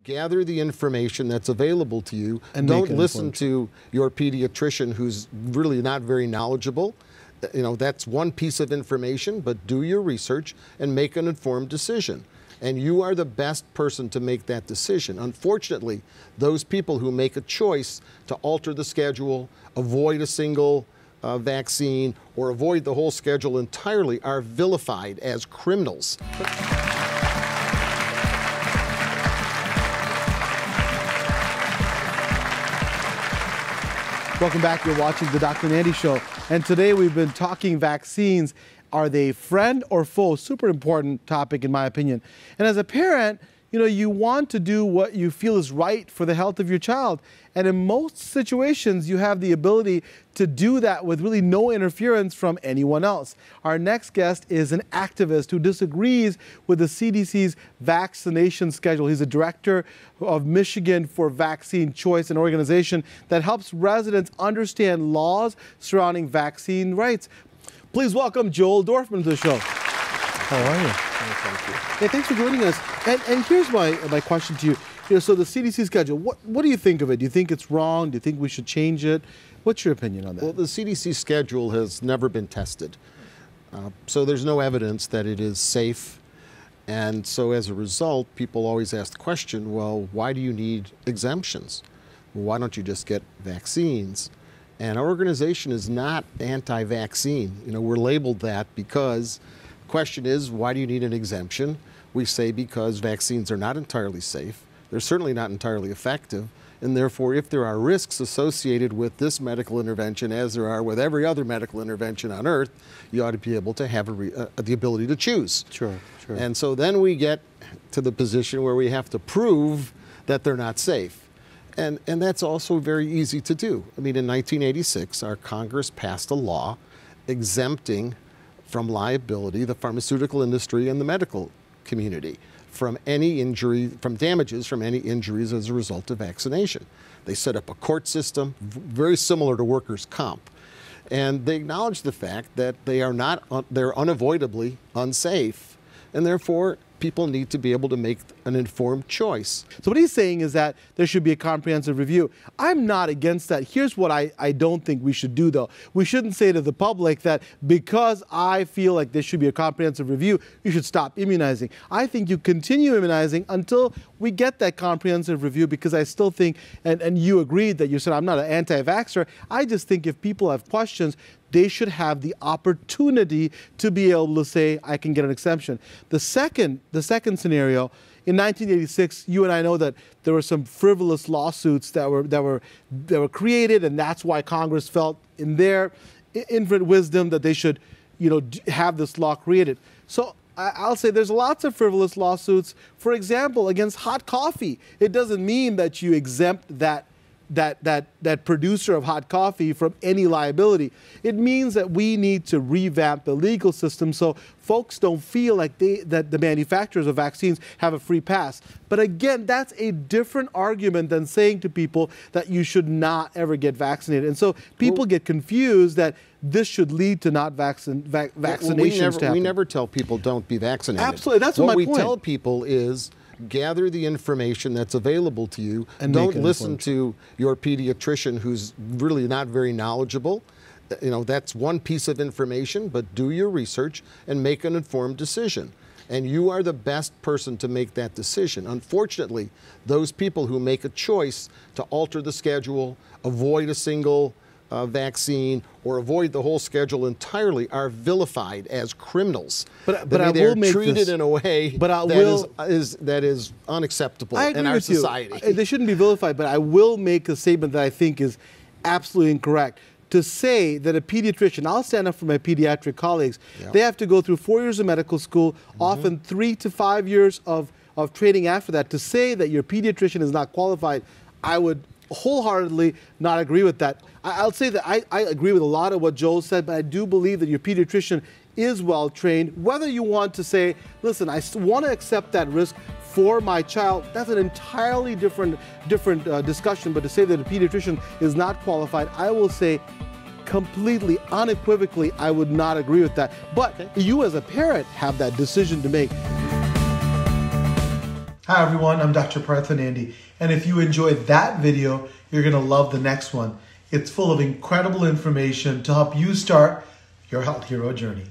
Gather the information that's available to you. And don't listen to your pediatrician who's really not very knowledgeable. You know, that's one piece of information, but do your research and make an informed decision. And you are the best person to make that decision. Unfortunately, those people who make a choice to alter the schedule, avoid a single vaccine, or avoid the whole schedule entirely are vilified as criminals. Welcome back. You're watching the Dr. Nandi Show. And today we've been talking vaccines. Are they friend or foe? Super important topic in my opinion. And as a parent, you know, you want to do what you feel is right for the health of your child. And in most situations, you have the ability to do that with really no interference from anyone else. Our next guest is an activist who disagrees with the CDC's vaccination schedule. He's a director of Michigan for Vaccine Choice, an organization that helps residents understand laws surrounding vaccine rights. Please welcome Joel Dorfman to the show. How are you? Thank you. Hey, thanks for joining us. And here's my question to you. You know, so the CDC schedule, what do you think of it? Do you think it's wrong? Do you think we should change it? What's your opinion on that? Well, the CDC schedule has never been tested. So there's no evidence that it is safe. And so as a result, people always ask the question, well, why do you need exemptions? Well, why don't you just get vaccines? And our organization is not anti-vaccine. You know, we're labeled that because the question is, why do you need an exemption? We say because vaccines are not entirely safe. They're certainly not entirely effective. And therefore, if there are risks associated with this medical intervention, as there are with every other medical intervention on earth, you ought to be able to have the ability to choose. Sure. And so then we get to the position where we have to prove that they're not safe. And that's also very easy to do. I mean, in 1986, our Congress passed a law exempting from liability the pharmaceutical industry and the medical community from any injury, from damages from any injuries as a result of vaccination. They set up a court system very similar to workers' comp. And they acknowledge the fact that they're unavoidably unsafe, and therefore people need to be able to make an informed choice. So what he's saying is that there should be a comprehensive review. I'm not against that. Here's what I don't think we should do, though. We shouldn't say to the public that because I feel like there should be a comprehensive review, you should stop immunizing. I think you continue immunizing until we get that comprehensive review, because I still think, and you agreed that you said I'm not an anti-vaxxer. I just think if people have questions, they should have the opportunity to be able to say, I can get an exemption. The second scenario, in 1986, you and I know that there were some frivolous lawsuits that were created, and that's why Congress felt in their infinite wisdom that they should, you know, have this law created. So I'll say there's lots of frivolous lawsuits, for example, against hot coffee. It doesn't mean that you exempt that producer of hot coffee from any liability. It means that we need to revamp the legal system so folks don't feel like that the manufacturers of vaccines have a free pass. But again, that's a different argument than saying to people that you should not ever get vaccinated. And so people get confused that this should lead to not vaccinations. We never tell people don't be vaccinated. Absolutely, that's my point. What we tell people is gather the information that's available to you. And don't listen to your pediatrician who's really not very knowledgeable. You know, that's one piece of information, but do your research and make an informed decision. And you are the best person to make that decision. Unfortunately, those people who make a choice to alter the schedule, avoid a single vaccine, or avoid the whole schedule entirely are vilified as criminals. But I will make treated this, in a way that is unacceptable in our society. They shouldn't be vilified, but I will make a statement that I think is absolutely incorrect. To say that a pediatrician, I'll stand up for my pediatric colleagues, they have to go through 4 years of medical school, often 3 to 5 years of training after that. To say that your pediatrician is not qualified, I would wholeheartedly not agree with that. I'll say that I agree with a lot of what Joel said, but I do believe that your pediatrician is well trained. Whether you want to say, listen, I want to accept that risk for my child, that's an entirely different discussion. But to say that a pediatrician is not qualified, I will say completely, unequivocally, I would not agree with that. But you as a parent have that decision to make. Hi everyone, I'm Dr. Partha Nandi, and if you enjoyed that video, you're going to love the next one. It's full of incredible information to help you start your health hero journey.